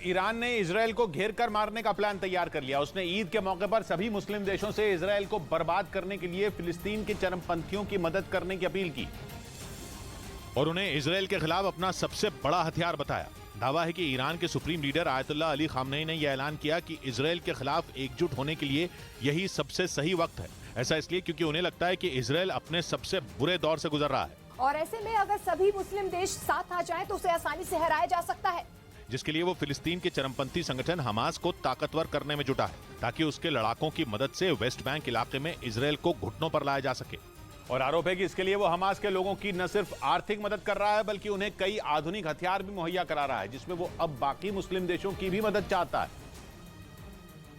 Iran ने Israel को घेर कर मारने का प्लान तैयार कर लिया। उसने ईद के मौके पर सभी मुस्लिम देशों से इजरायल को बर्बाद करने के लिए फिलिस्तीन के चरमपंथियों की मदद करने की अपील की और उन्हें इजरायल के खिलाफ अपना सबसे बड़ा हथियार बताया। दावा है कि ईरान के supreme leader Ayatollah Ali Khamenei ने यह ऐलान किया कि इजरायल के खिलाफ एकजुट होने के लिए यही सबसे सही वक्त है। ऐसा इसलिए क्योंकि उन्हें लगता है कि इजरायल अपने सबसे बुरे दौर से गुजर रहा है और ऐसे में अगर सभी मुस्लिम देश साथ आ जाएं तो उसे आसानी से हराया जा सकता है, जिसके लिए वो फिलिस्तीन के चरमपंथी संगठन हमास को ताकतवर करने में जुटा है ताकि उसके लड़ाकों की मदद से वेस्ट बैंक इलाके में इजरायल को घुटनों पर लाया जा सके। और आरोप है कि इसके लिए वो हमास के लोगों की न सिर्फ आर्थिक मदद कर रहा है बल्कि उन्हें कई आधुनिक हथियार भी मुहैया करा रहा है, जिसमें वो अब बाकी मुस्लिम देशों की भी मदद चाहता है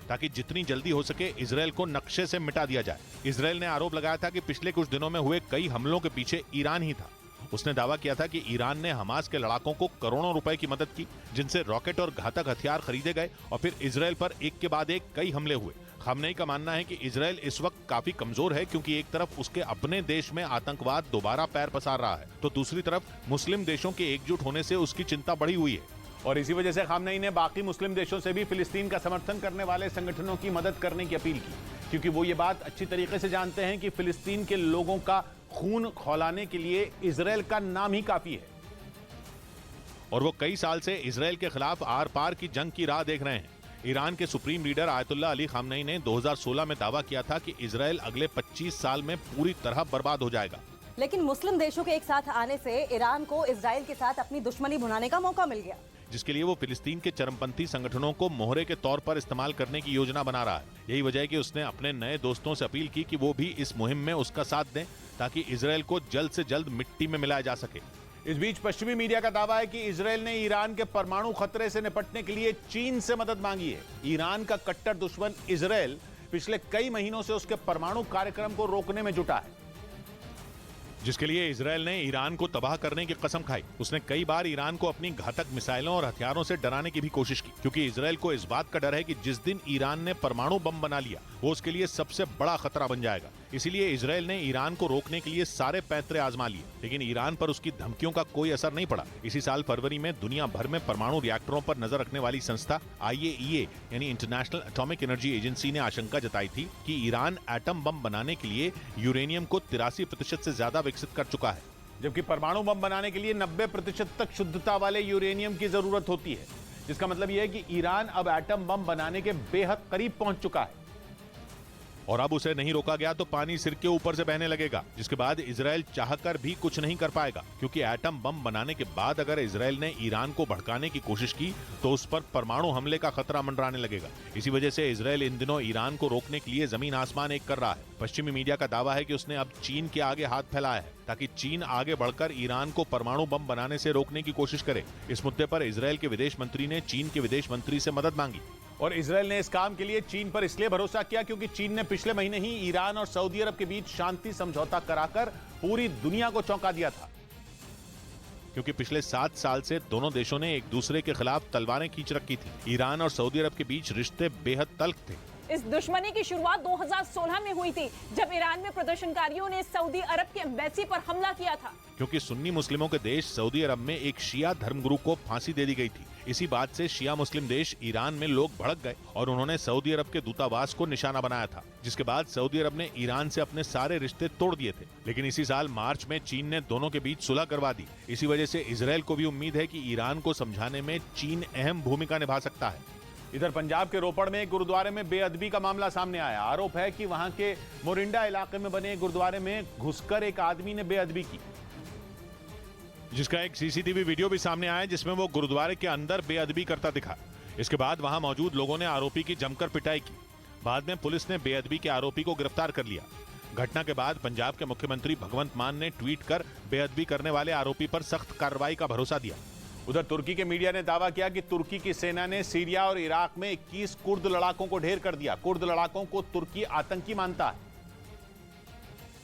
ताकि जितनी जल्दी हो सके इजरायल को नक्शे से मिटा दिया जाए। इजरायल ने आरोप लगाया था कि पिछले कुछ दिनों में हुए कई हमलों के पीछे ईरान ही था। उसने दावा किया था कि ईरान ने हमास के लड़ाकों को करोड़ों रुपए की मदद की, जिनसे रॉकेट और घातक हथियार खरीदे गए और फिर इजरायल पर एक के बाद एक कई हमले हुए। खामनेई का मानना है कि इजरायल इस वक्त काफी कमजोर है क्योंकि एक तरफ उसके अपने देश में आतंकवाद दोबारा पैर पसार रहा है तो दूसरी तरफ मुस्लिम देशों के एकजुट होने से उसकी चिंता बढ़ी हुई है। और इसी वजह से खामनेई ने बाकी मुस्लिम देशों से भी फिलिस्तीन का समर्थन करने वाले संगठनों की मदद करने की अपील की, क्योंकि वो ये बात अच्छी तरीके से जानते हैं कि फिलिस्तीन के लोगों का खून खौलाने के लिए इजरायल का नाम ही काफी है और वो कई साल से इजरायल के खिलाफ आर पार की जंग की राह देख रहे हैं। ईरान के supreme leader Ayatollah Ali Khamenei ने 2016 में दावा किया था कि इजरायल अगले 25 साल में पूरी तरह बर्बाद हो जाएगा। लेकिन मुस्लिम देशों के एक साथ आने से ईरान को इजरायल के साथ अपनी दुश्मनी भुनाने का मौका मिल गया, जिसके लिए वो फिलिस्तीन के चरमपंथी संगठनों को मोहरे के तौर पर इस्तेमाल करने की योजना बना रहा है। यही वजह है कि उसने अपने नए दोस्तों से अपील की कि वो भी इस मुहिम में उसका साथ दें ताकि इजरायल को जल्द से जल्द मिट्टी में मिलाया जा सके। इस बीच पश्चिमी मीडिया का दावा है कि इजरायल ने ईरान के परमाणु खतरे से निपटने के लिए चीन से मदद मांगी है। ईरान का कट्टर दुश्मन इजरायल पिछले कई महीनों से उसके परमाणु कार्यक्रम को रोकने में जुटा है, जिसके लिए इजरायल ने ईरान को तबाह करने की कसम खाई। उसने कई बार ईरान को अपनी घातक मिसाइलों और हथियारों से डराने की भी कोशिश की, क्योंकि इजरायल को इस बात का डर है कि जिस दिन ईरान ने परमाणु बम बना लिया वो उसके लिए सबसे बड़ा खतरा बन जाएगा। इसीलिए इजरायल ने ईरान को रोकने के लिए सारे पैंतरे आजमा लिए, लेकिन ईरान पर उसकी धमकियों का कोई असर नहीं पड़ा। इसी साल फरवरी में दुनिया भर में परमाणु रिएक्टरों पर नजर रखने वाली संस्था IAEA यानी इंटरनेशनल एटॉमिक एनर्जी एजेंसी ने आशंका जताई थी कि ईरान एटम बम बनाने के लिए यूरेनियम को 83% से ज्यादा विकसित कर चुका है, जबकि परमाणु बम बनाने के लिए 90% तक शुद्धता वाले यूरेनियम की जरूरत होती है। जिसका मतलब यह है कि ईरान अब एटम बम बनाने के बेहद करीब पहुंच चुका है और अब उसे नहीं रोका गया तो पानी सिर के ऊपर से बहने लगेगा, जिसके बाद इजरायल चाहकर भी कुछ नहीं कर पाएगा, क्योंकि एटम बम बनाने के बाद अगर इजरायल ने ईरान को भड़काने की कोशिश की तो उस पर परमाणु हमले का खतरा मंडराने लगेगा। इसी वजह से इजरायल इन दिनों ईरान को रोकने के लिए जमीन आसमान एक कर रहा है। पश्चिमी मीडिया का दावा है कि उसने अब चीन के आगे हाथ फैलाया है ताकि चीन आगे बढ़कर ईरान को परमाणु बम बनाने से रोकने की कोशिश करे। इस मुद्दे पर इजरायल के विदेश मंत्री ने चीन के विदेश मंत्री से मदद मांगी और इजरायल ने इस काम के लिए चीन पर इसलिए भरोसा किया क्योंकि चीन ने पिछले महीने ही ईरान और सऊदी अरब के बीच शांति समझौता कराकर पूरी दुनिया को चौंका दिया था, क्योंकि पिछले 7 साल से दोनों देशों ने एक दूसरे के खिलाफ तलवारें खींच रखी थी। ईरान और सऊदी अरब के बीच रिश्ते बेहद तल्ख थे। इस दुश्मनी की शुरुआत 2016 में हुई थी जब ईरान में प्रदर्शनकारियों ने सऊदी अरब के एम्बेसी पर हमला किया था, क्योंकि सुन्नी मुस्लिमों के देश सऊदी अरब में एक शिया धर्मगुरु को फांसी दे दी गई थी। इसी बात से शिया मुस्लिम देश ईरान में लोग भड़क गए और उन्होंने सऊदी अरब के दूतावास को निशाना बनाया था, जिसके बाद सऊदी अरब ने ईरान से अपने सारे रिश्ते तोड़ दिए थे। लेकिन इसी साल मार्च में चीन ने दोनों के बीच सुलह करवा दी। इसी वजह से इजरायल को भी उम्मीद है कि ईरान को समझाने में चीन अहम भूमिका निभा सकता है। इधर पंजाब के रोपड़ में एक गुरुद्वारे में बेअदबी का मामला सामने आया। आरोप है कि वहां के मोरिंडा इलाके में बने गुरुद्वारे में घुसकर एक आदमी ने बेअदबी की, जिसका एक CCTV वीडियो भी सामने आया जिसमें वो गुरुद्वारे के अंदर बेअदबी करता दिखा। इसके बाद वहां मौजूद लोगों ने आरोपी की जमकर पिटाई की। बाद में पुलिस ने बेअदबी के आरोपी को गिरफ्तार कर लिया। घटना के बाद पंजाब के मुख्यमंत्री भगवंत मान ने ट्वीट कर बेअदबी करने वाले आरोपी पर सख्त कार्रवाई का भरोसा दिया। उधर तुर्की के मीडिया ने दावा किया कि तुर्की की सेना ने सीरिया और इराक में 21 कुर्द लड़ाकों को ढेर कर दिया। कुर्द लड़ाकों को तुर्की आतंकी मानता है,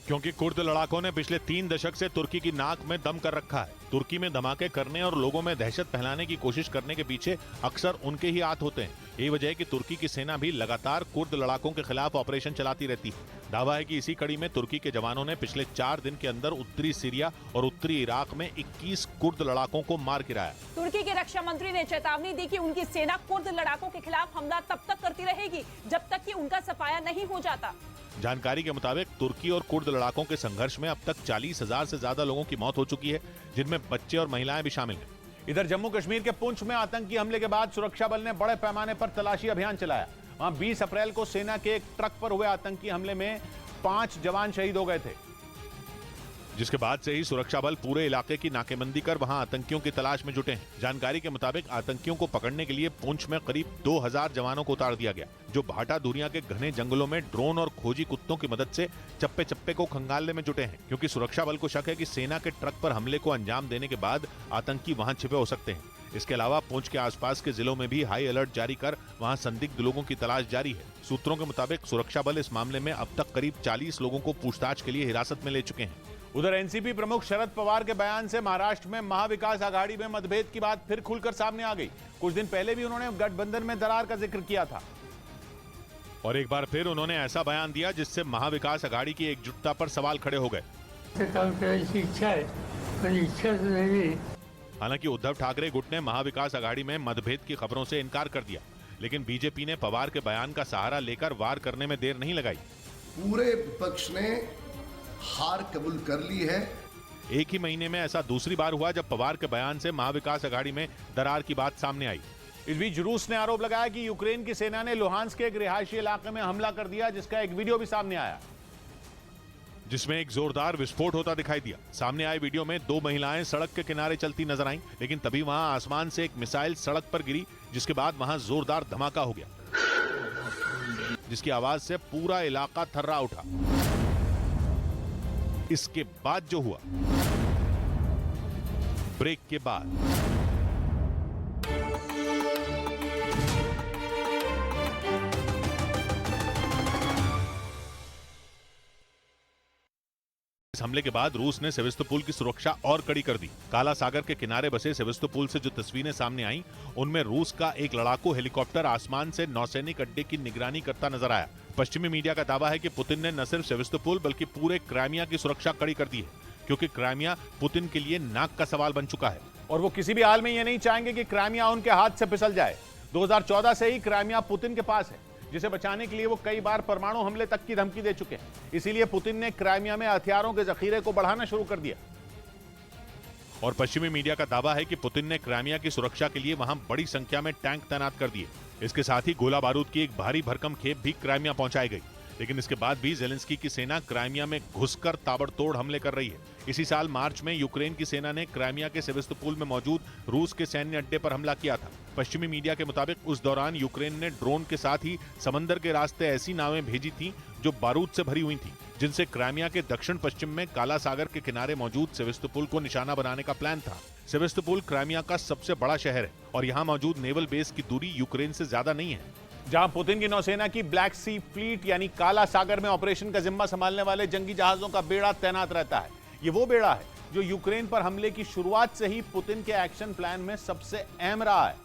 क्योंकि कुर्द लड़ाकों ने पिछले 3 दशक से तुर्की की नाक में दम कर रखा है। तुर्की में धमाके करने और लोगों में दहशत फैलाने की कोशिश करने के पीछे अक्सर उनके ही हाथ होते हैं। यही वजह है कि तुर्की की सेना भी लगातार कुर्द लड़ाकों के खिलाफ ऑपरेशन चलाती रहती है। दावा है कि इसी कड़ी में तुर्की के जवानों ने पिछले 4 दिन के अंदर उत्तरी सीरिया और उत्तरी इराक में 21 कुर्द लड़ाकों को मार गिराया। तुर्की के रक्षा मंत्री ने चेतावनी दी कि उनकी सेना कुर्द लड़ाकों के खिलाफ हमला तब तक करती रहेगी जब तक कि उनका सफाया नहीं हो जाता। जानकारी के मुताबिक तुर्की और कुर्द लड़ाकों के संघर्ष में अब तक 40,000 से ज्यादा लोगों की मौत हो चुकी है, जिनमें बच्चे और महिलाएं भी शामिल हैं। इधर जम्मू कश्मीर के पुंछ में आतंकी हमले के बाद सुरक्षा बल ने बड़े पैमाने पर तलाशी अभियान चलाया। वहां 20 अप्रैल को सेना के एक ट्रक पर हुए आतंकी हमले में 5 जवान शहीद हो गए थे, जिसके बाद से ही सुरक्षा बल पूरे इलाके की नाकेबंदी कर वहां आतंकियों की तलाश में जुटे हैं। जानकारी के मुताबिक आतंकियों को पकड़ने के लिए पुंछ में करीब 2000 जवानों को उतार दिया गया, जो भाटा दुनिया के घने जंगलों में ड्रोन और खोजी कुत्तों की मदद से चप्पे चप्पे को खंगालने में जुटे हैं, क्योंकि सुरक्षा बल को शक है कि सेना के ट्रक पर हमले को अंजाम देने के बाद आतंकी वहां छिपे हो सकते हैं। इसके अलावा पुंछ के आसपास के जिलों में भी हाई अलर्ट जारी कर वहां संदिग्ध लोगों की तलाश जारी है। सूत्रों के मुताबिक सुरक्षा बल इस मामले में अब तक करीब 40 लोगों को पूछताछ के लिए हिरासत में ले चुके हैं। उधर एनसीपी प्रमुख शरद पवार के बयान से महाराष्ट्र में महाविकास आघाड़ी में मतभेद की बात फिर खुलकर सामने आ गई। कुछ दिन पहले भी उन्होंने गठबंधन में दरार का जिक्र किया था और एक बार फिर उन्होंने ऐसा बयान दिया जिससे महाविकास आघाड़ी की एकजुटता पर सवाल खड़े हो गए। हालांकि उद्धव ठाकरे गुट ने महाविकास आघाड़ी में मतभेद की खबरों से इनकार कर दिया, लेकिन बीजेपी ने पवार के बयान का सहारा लेकर वार करने में देर नहीं लगाई। पूरे विपक्ष ने हार कबूल कर ली है। एक ही महीने में ऐसा दूसरी बार हुआ जब पवार के बयान से महाविकास आघाड़ी में दरार की बात सामने आई। इस बीच रूस ने आरोप लगाया कि यूक्रेन की सेना ने लुहांस्क के एक रिहायशी इलाके में हमला कर दिया, जिसका एक वीडियो भी सामने आया, जिसमें एक जोरदार विस्फोट होता दिखाई दिया। सामने आए वीडियो में 2 महिलाएं सड़क के किनारे चलती नजर आईं, लेकिन तभी वहां आसमान से एक मिसाइल सड़क पर गिरी, जिसके बाद वहां जोरदार धमाका हो गया, जिसकी आवाज से पूरा इलाका थर्रा उठा। इसके बाद जो हुआ, ब्रेक के बाद इस हमले के बाद रूस ने सेवेस्तोपोल की सुरक्षा और कड़ी कर दी। काला सागर के किनारे बसे सेवेस्तोपोल से जो तस्वीरें सामने आईं, उनमें रूस का एक लड़ाकू हेलीकॉप्टर आसमान से नौसैनिक अड्डे की निगरानी करता नजर आया। पश्चिमी मीडिया का दावा है कि पुतिन ने न सिर्फ सेवेस्तोपोल बल्कि पूरे क्राइमिया की सुरक्षा कड़ी कर दी है, क्योंकि क्राइमिया पुतिन के लिए नाक का सवाल बन चुका है और वो किसी भी हाल में ये नहीं चाहेंगे कि क्राइमिया उनके हाथ से फिसल जाए। 2014 से ही क्राइमिया पुतिन के पास है, जिसे बचाने के लिए वो कई बार परमाणु हमले तक की धमकी दे चुके हैं। इसीलिए पुतिन ने क्राइमिया में हथियारों के जखीरे को बढ़ाना शुरू कर दिया। और पश्चिमी मीडिया का दावा है कि पुतिन ने क्राइमिया की सुरक्षा के लिए वहां बड़ी संख्या में टैंक तैनात कर दिए। इसके साथ ही गोला बारूद की एक भारी भरकम खेप भी क्राइमिया पहुंचाई गई, लेकिन इसके बाद भी जेलेंस्की की सेना क्राइमिया में घुसकर ताबड़तोड़ हमले कर रही है। इसी साल मार्च में यूक्रेन की सेना ने क्राइमिया के सेवेस्तोपोल में मौजूद रूस के सैन्य अड्डे पर हमला किया था। पश्चिमी मीडिया के मुताबिक उस दौरान यूक्रेन ने ड्रोन के साथ ही समंदर के रास्ते ऐसी नावें भेजी थी जो बारूद से भरी हुई थी, जिनसे क्राइमिया के दक्षिण पश्चिम में काला सागर के किनारे मौजूद सेवेस्तोपोल को निशाना बनाने का प्लान था। सेवेस्तोपोल क्राइमिया का सबसे बड़ा शहर है और यहाँ मौजूद नेवल बेस की दूरी यूक्रेन से ज्यादा नहीं है। जहां पुतिन की नौसेना की ब्लैक सी फ्लीट यानी काला सागर में ऑपरेशन का जिम्मा संभालने वाले जंगी जहाजों का बेड़ा तैनात रहता है। ये वो बेड़ा है जो यूक्रेन पर हमले की शुरुआत से ही पुतिन के एक्शन प्लान में सबसे अहम रहा है,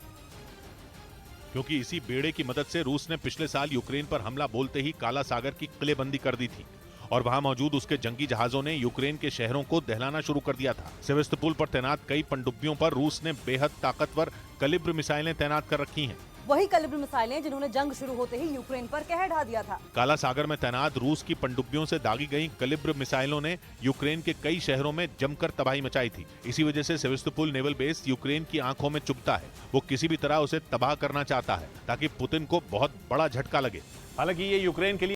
क्योंकि इसी बेड़े की मदद से रूस ने पिछले साल यूक्रेन पर हमला बोलते ही काला सागर की किलेबंदी कर दी थी और वहां मौजूद उसके जंगी जहाजों ने यूक्रेन के शहरों को दहलाना शुरू कर दिया था। सेवेस्तोपोल पर तैनात कई पनडुब्बियों पर रूस ने बेहद ताकतवर कलिब्र मिसाइलें तैनात कर रखी हैं। वही कलिब्र मिसाइलें जिन्होंने जंग शुरू होते ही यूक्रेन पर कहर ढा दिया था। काला सागर में तैनात रूस की पनडुब्बियों से दागी गई कलिब्र मिसाइलों ने यूक्रेन के कई शहरों में जमकर तबाही मचाई थी। इसी वजह से सेवेस्तोपोल नेवल बेस यूक्रेन की आंखों में चुभता है। वो किसी भी तरह उसे तबाह करना चाहता है ताकि पुतिन को बहुत बड़ा झटका लगे। हालांकि ये यूक्रेन के लिए